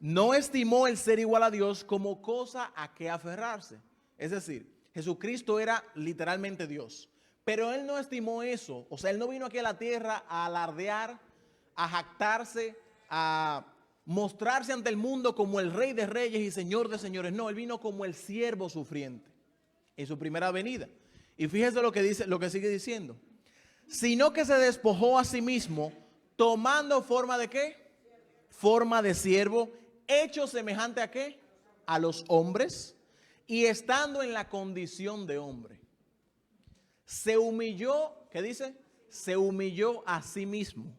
no estimó el ser igual a Dios como cosa a que aferrarse. Es decir, Jesucristo era literalmente Dios, pero Él no estimó eso. O sea, Él no vino aquí a la tierra a alardear, a jactarse, a mostrarse ante el mundo como el Rey de Reyes y Señor de Señores. No, Él vino como el siervo sufriente en su primera venida. Y fíjese lo que dice, lo que sigue diciendo. Sino que se despojó a sí mismo, tomando forma de ¿qué? Forma de siervo, hecho semejante a ¿qué? A los hombres, y estando en la condición de hombre. Se humilló, ¿qué dice? Se humilló a sí mismo,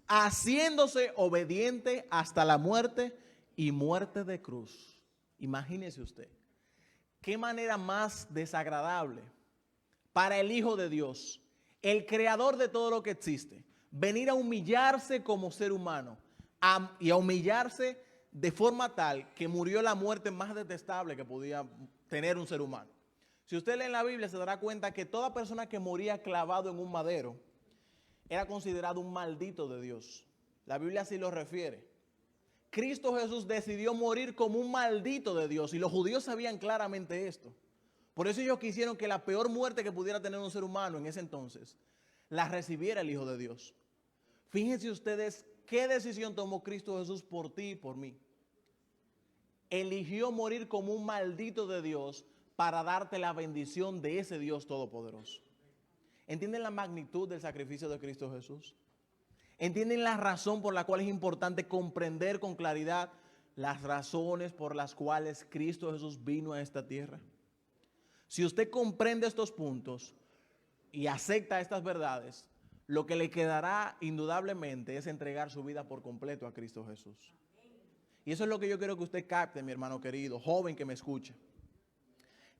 haciéndose obediente hasta la muerte y muerte de cruz. Imagínese usted. Qué manera más desagradable para el Hijo de Dios, el creador de todo lo que existe, venir a humillarse como ser humano y a humillarse de forma tal que murió la muerte más detestable que podía tener un ser humano. Si usted lee en la Biblia se dará cuenta que toda persona que moría clavado en un madero era considerado un maldito de Dios. La Biblia así lo refiere. Cristo Jesús decidió morir como un maldito de Dios y los judíos sabían claramente esto. Por eso ellos quisieron que la peor muerte que pudiera tener un ser humano en ese entonces la recibiera el Hijo de Dios. Fíjense ustedes qué decisión tomó Cristo Jesús por ti y por mí. Eligió morir como un maldito de Dios para darte la bendición de ese Dios todopoderoso. ¿Entienden la magnitud del sacrificio de Cristo Jesús? ¿Entienden la razón por la cual es importante comprender con claridad las razones por las cuales Cristo Jesús vino a esta tierra? Si usted comprende estos puntos y acepta estas verdades, lo que le quedará indudablemente es entregar su vida por completo a Cristo Jesús. Y eso es lo que yo quiero que usted capte, mi hermano querido, joven que me escucha.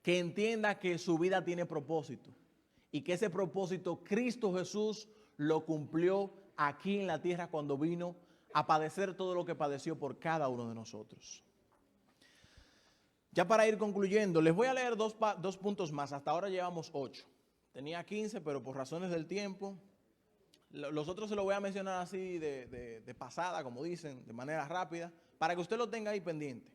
que entienda que su vida tiene propósito y que ese propósito Cristo Jesús lo cumplió aquí en la tierra cuando vino a padecer todo lo que padeció por cada uno de nosotros. Ya para ir concluyendo, les voy a leer dos puntos más. Hasta ahora llevamos 8. Tenía 15, pero por razones del tiempo, los otros se los voy a mencionar así de pasada, como dicen, de manera rápida, para que usted lo tenga ahí pendiente.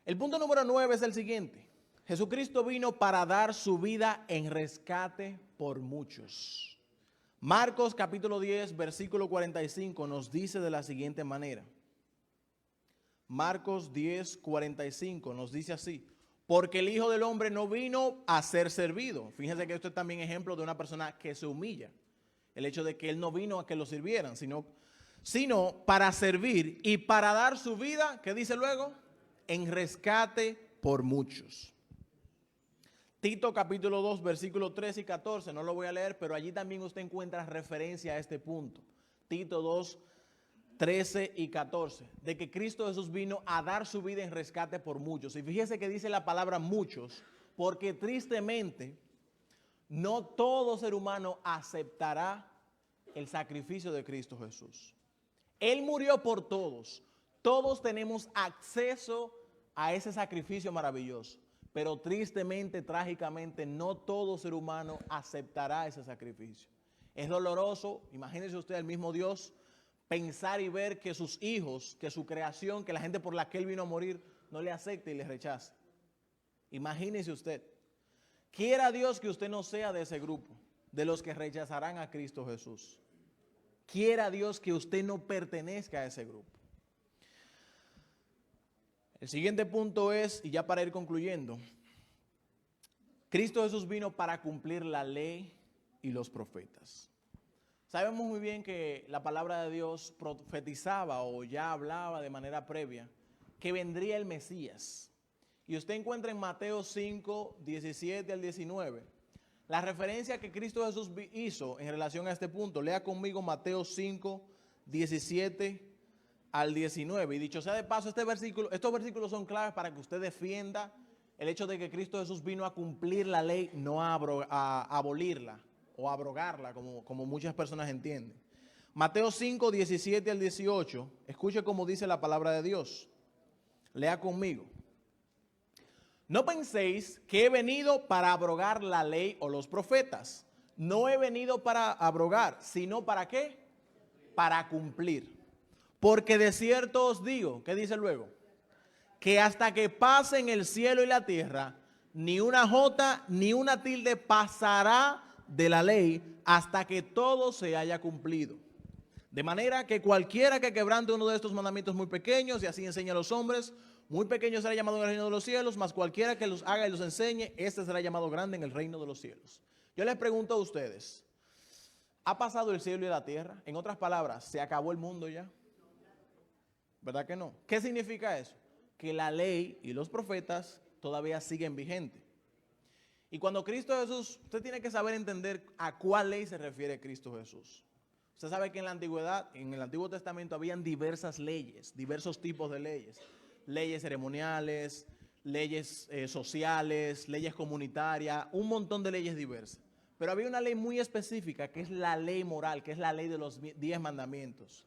El punto número 9 es el siguiente. Jesucristo vino para dar su vida en rescate por muchos. Marcos capítulo 10, versículo 45 nos dice de la siguiente manera. Marcos 10, 45 nos dice así: porque el Hijo del Hombre no vino a ser servido. Fíjense que esto es también ejemplo de una persona que se humilla. El hecho de que Él no vino a que lo sirvieran, sino para servir y para dar su vida, ¿qué dice luego? En rescate por muchos. Tito capítulo 2, versículos 13 y 14, no lo voy a leer, pero allí también usted encuentra referencia a este punto. Tito 2, 13 y 14, de que Cristo Jesús vino a dar su vida en rescate por muchos. Y fíjese que dice la palabra muchos, porque tristemente no todo ser humano aceptará el sacrificio de Cristo Jesús. Él murió por todos. Todos tenemos acceso a ese sacrificio maravilloso. Pero tristemente, trágicamente, no todo ser humano aceptará ese sacrificio. Es doloroso, imagínese usted al mismo Dios pensar y ver que sus hijos, que su creación, que la gente por la que Él vino a morir, no le acepte y le rechace. Imagínese usted. Quiera Dios que usted no sea de ese grupo, de los que rechazarán a Cristo Jesús. Quiera Dios que usted no pertenezca a ese grupo. El siguiente punto es, y ya para ir concluyendo, Cristo Jesús vino para cumplir la ley y los profetas. Sabemos muy bien que la palabra de Dios profetizaba o ya hablaba de manera previa que vendría el Mesías. Y usted encuentra en Mateo 5, 17 al 19, la referencia que Cristo Jesús hizo en relación a este punto. Lea conmigo Mateo 5, 17 al 19. Y dicho sea de paso, estos versículos son claves para que usted defienda el hecho de que Cristo Jesús vino a cumplir la ley, no a abolirla o abrogarla, como muchas personas entienden. Mateo 5, 17 al 18, escuche cómo dice la palabra de Dios. Lea conmigo. No penséis que he venido para abrogar la ley o los profetas. No he venido para abrogar, sino ¿para qué? Para cumplir. Porque de cierto os digo, ¿qué dice luego? Que hasta que pasen el cielo y la tierra, ni una jota ni una tilde pasará de la ley hasta que todo se haya cumplido. De manera que cualquiera que quebrante uno de estos mandamientos muy pequeños y así enseña a los hombres, muy pequeño será llamado en el reino de los cielos, mas cualquiera que los haga y los enseñe, este será llamado grande en el reino de los cielos. Yo les pregunto a ustedes, ¿ha pasado el cielo y la tierra? En otras palabras, ¿se acabó el mundo ya? ¿Verdad que no? ¿Qué significa eso? Que la ley y los profetas todavía siguen vigentes. Y cuando Cristo Jesús, usted tiene que saber entender a cuál ley se refiere Cristo Jesús. Usted sabe que en la antigüedad, en el Antiguo Testamento, habían diversas leyes, diversos tipos de leyes. Leyes ceremoniales, leyes sociales, leyes comunitarias, un montón de leyes diversas. Pero había una ley muy específica que es la ley moral, que es la ley de los 10 mandamientos,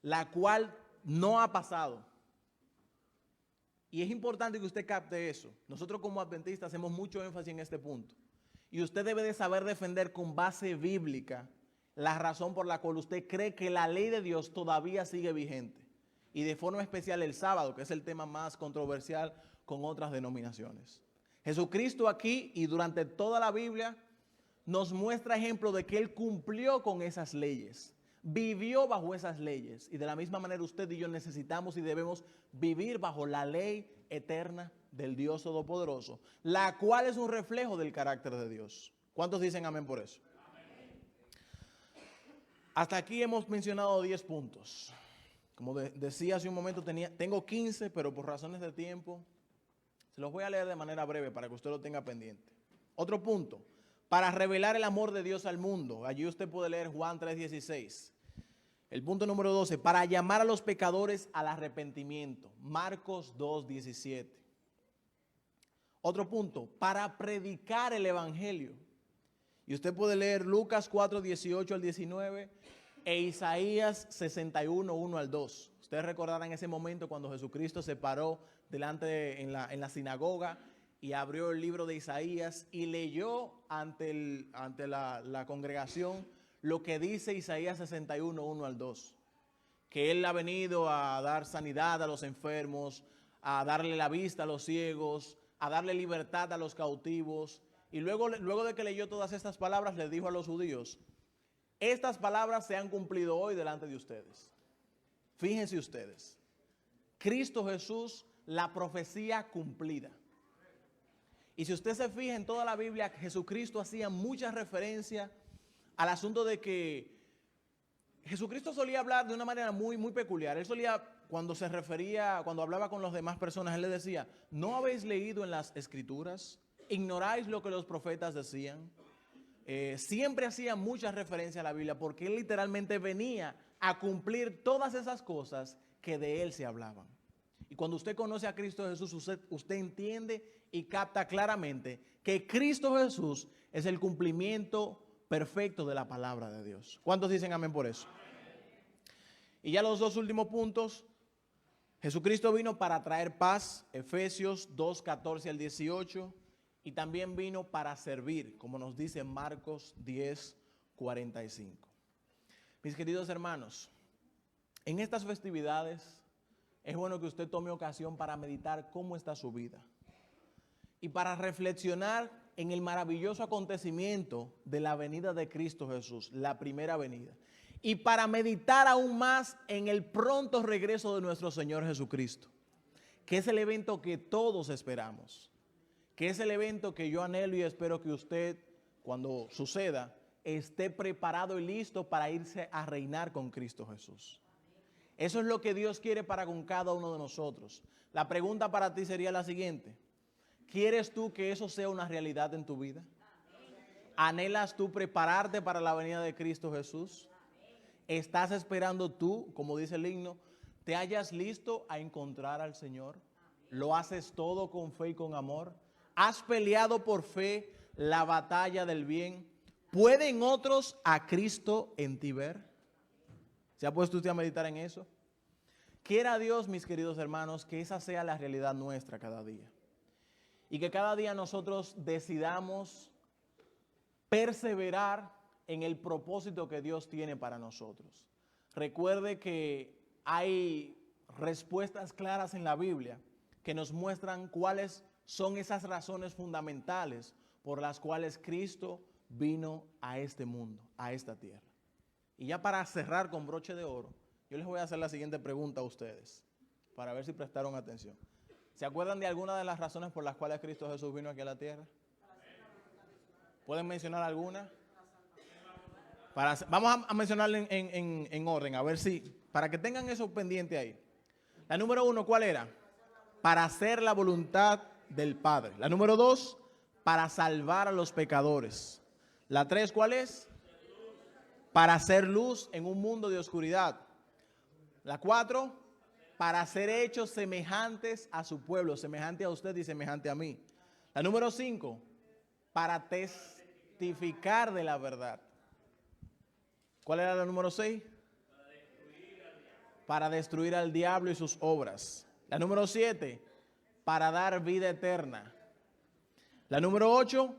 la cual no ha pasado. Y es importante que usted capte eso. Nosotros como adventistas hacemos mucho énfasis en este punto. Y usted debe de saber defender con base bíblica la razón por la cual usted cree que la ley de Dios todavía sigue vigente. Y de forma especial el sábado, que es el tema más controversial con otras denominaciones. Jesucristo aquí y durante toda la Biblia nos muestra ejemplo de que Él cumplió con esas leyes. Vivió bajo esas leyes y de la misma manera usted y yo necesitamos y debemos vivir bajo la ley eterna del Dios Todopoderoso, la cual es un reflejo del carácter de Dios. ¿Cuántos dicen amén por eso? Amén. Hasta aquí hemos mencionado 10 puntos. Como decía hace un momento, tengo 15, pero por razones de tiempo se los voy a leer de manera breve para que usted lo tenga pendiente. Otro punto, para revelar el amor de Dios al mundo. Allí usted puede leer Juan 3:16. El punto número 12, para llamar a los pecadores al arrepentimiento. Marcos 2:17. Otro punto, para predicar el evangelio. Y usted puede leer Lucas 4, 18 al 19 e Isaías 61, 1 al 2. Ustedes recordarán ese momento cuando Jesucristo se paró en la sinagoga y abrió el libro de Isaías y leyó ante la congregación lo que dice Isaías 61, 1 al 2. Que Él ha venido a dar sanidad a los enfermos, a darle la vista a los ciegos, a darle libertad a los cautivos. Y luego de que leyó todas estas palabras, le dijo a los judíos, estas palabras se han cumplido hoy delante de ustedes. Fíjense ustedes, Cristo Jesús, la profecía cumplida. Y si usted se fija en toda la Biblia, Jesucristo hacía mucha referencia al asunto de que Jesucristo solía hablar de una manera muy, muy peculiar. Él solía, cuando hablaba con las demás personas, él le decía, ¿no habéis leído en las Escrituras? ¿Ignoráis lo que los profetas decían? Siempre hacía mucha referencia a la Biblia porque él literalmente venía a cumplir todas esas cosas que de él se hablaban. Y cuando usted conoce a Cristo Jesús, usted entiende y capta claramente que Cristo Jesús es el cumplimiento perfecto de la palabra de Dios. ¿Cuántos dicen amén por eso? Y ya los dos últimos puntos. Jesucristo vino para traer paz, Efesios 2, 14 al 18, y también vino para servir, como nos dice Marcos 10, 45. Mis queridos hermanos, en estas festividades es bueno que usted tome ocasión para meditar cómo está su vida y para reflexionar en el maravilloso acontecimiento de la venida de Cristo Jesús, la primera venida, y para meditar aún más en el pronto regreso de nuestro Señor Jesucristo, que es el evento que todos esperamos, que es el evento que yo anhelo y espero que usted, cuando suceda, esté preparado y listo para irse a reinar con Cristo Jesús. Eso es lo que Dios quiere para con cada uno de nosotros. La pregunta para ti sería la siguiente: ¿quieres tú que eso sea una realidad en tu vida? ¿Anhelas tú prepararte para la venida de Cristo Jesús? ¿Estás esperando tú, como dice el himno, te hayas listo a encontrar al Señor? ¿Lo haces todo con fe y con amor? ¿Has peleado por fe la batalla del bien? ¿Pueden otros a Cristo en ti ver? ¿Se ha puesto usted a meditar en eso? Quiera Dios, mis queridos hermanos, que esa sea la realidad nuestra cada día. Y que cada día nosotros decidamos perseverar en el propósito que Dios tiene para nosotros. Recuerde que hay respuestas claras en la Biblia que nos muestran cuáles son esas razones fundamentales por las cuales Cristo vino a este mundo, a esta tierra. Y ya para cerrar con broche de oro, yo les voy a hacer la siguiente pregunta a ustedes, para ver si prestaron atención. ¿Se acuerdan de alguna de las razones por las cuales Cristo Jesús vino aquí a la tierra? ¿Pueden mencionar alguna? Vamos a mencionarla en orden, a ver si, para que tengan eso pendiente ahí. La número 1, ¿cuál era? Para hacer la voluntad del Padre. La número 2, para salvar a los pecadores. La 3, ¿cuál es? Para hacer luz en un mundo de oscuridad. La 4, para ser hechos semejantes a su pueblo, semejante a usted y semejante a mí. La número 5, para testificar de la verdad. ¿Cuál era la número 6? Para destruir al diablo y sus obras. La número 7, para dar vida eterna. La número 8,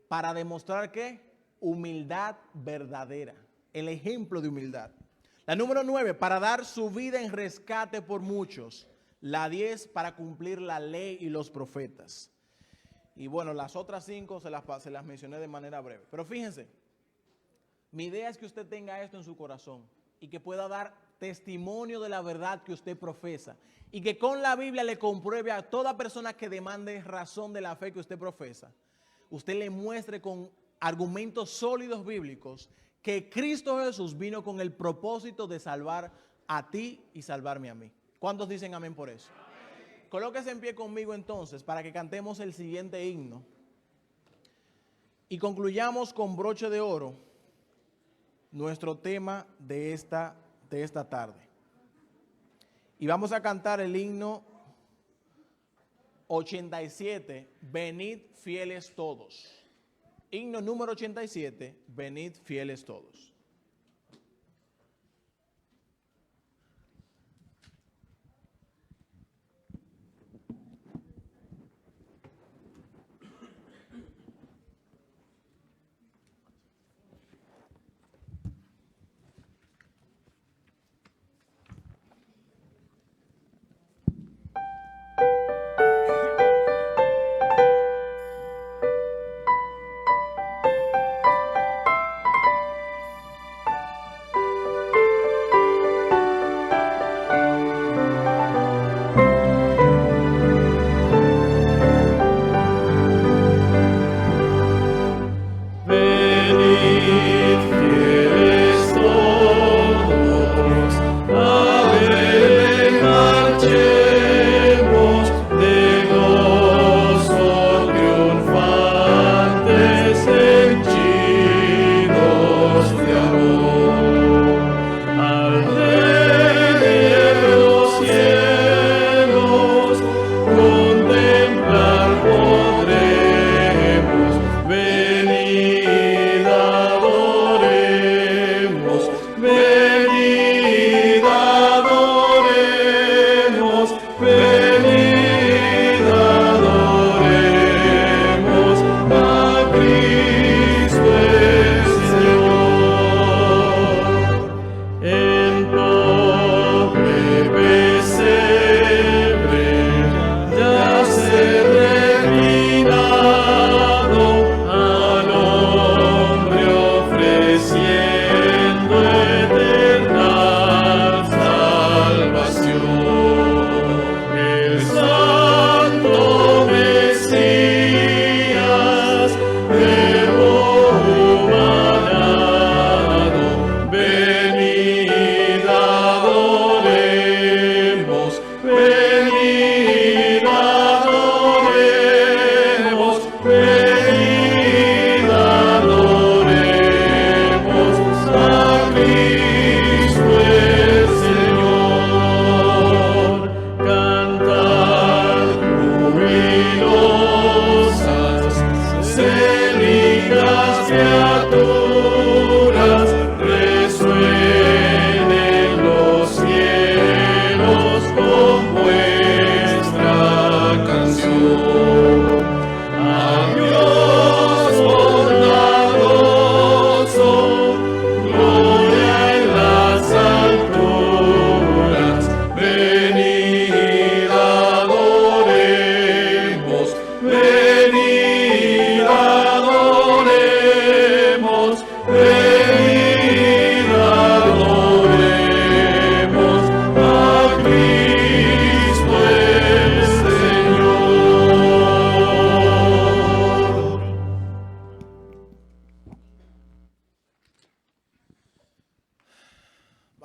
para demostrar ¿qué? Humildad verdadera, el ejemplo de humildad. La número 9, para dar su vida en rescate por muchos. La 10, para cumplir la ley y los profetas. Y bueno, las otras 5 se las mencioné de manera breve. Pero fíjense, mi idea es que usted tenga esto en su corazón y que pueda dar testimonio de la verdad que usted profesa y que con la Biblia le compruebe a toda persona que demande razón de la fe que usted profesa. Usted le muestre con argumentos sólidos bíblicos que Cristo Jesús vino con el propósito de salvar a ti y salvarme a mí. ¿Cuántos dicen amén por eso? Amén. Colóquese en pie conmigo entonces para que cantemos el siguiente himno y concluyamos con broche de oro nuestro tema de esta tarde. Y vamos a cantar el himno 87, venid fieles todos. Himno número 87, venid fieles todos.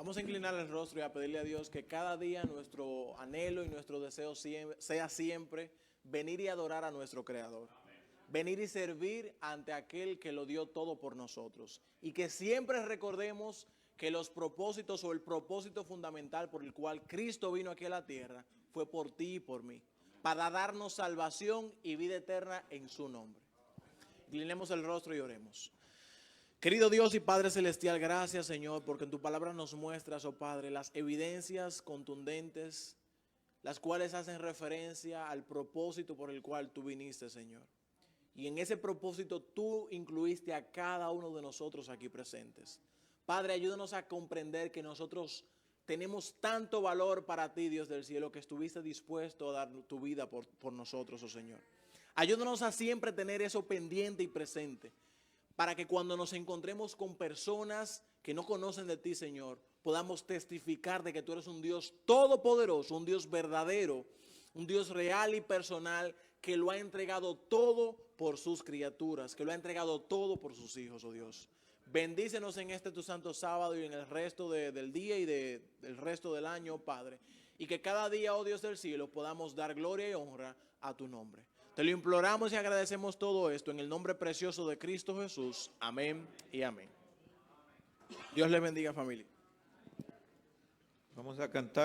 Vamos a inclinar el rostro y a pedirle a Dios que cada día nuestro anhelo y nuestro deseo sea siempre venir y adorar a nuestro Creador. Venir y servir ante aquel que lo dio todo por nosotros. Y que siempre recordemos que los propósitos o el propósito fundamental por el cual Cristo vino aquí a la tierra fue por ti y por mí, para darnos salvación y vida eterna en su nombre. Inclinemos el rostro y oremos. Querido Dios y Padre Celestial, gracias Señor, porque en tu palabra nos muestras, oh Padre, las evidencias contundentes, las cuales hacen referencia al propósito por el cual tú viniste, Señor. Y en ese propósito tú incluiste a cada uno de nosotros aquí presentes. Padre, ayúdanos a comprender que nosotros tenemos tanto valor para ti, Dios del cielo, que estuviste dispuesto a dar tu vida por nosotros, oh Señor. Ayúdanos a siempre tener eso pendiente y presente, para que cuando nos encontremos con personas que no conocen de ti, Señor, podamos testificar de que tú eres un Dios todopoderoso, un Dios verdadero, un Dios real y personal, que lo ha entregado todo por sus criaturas, que lo ha entregado todo por sus hijos, oh Dios. Bendícenos en este tu santo sábado y en el resto del día y del resto del año, oh Padre, y que cada día, oh Dios del cielo, podamos dar gloria y honra a tu nombre. Te lo imploramos y agradecemos todo esto en el nombre precioso de Cristo Jesús. Amén y amén. Dios les bendiga, familia. Vamos a cantar.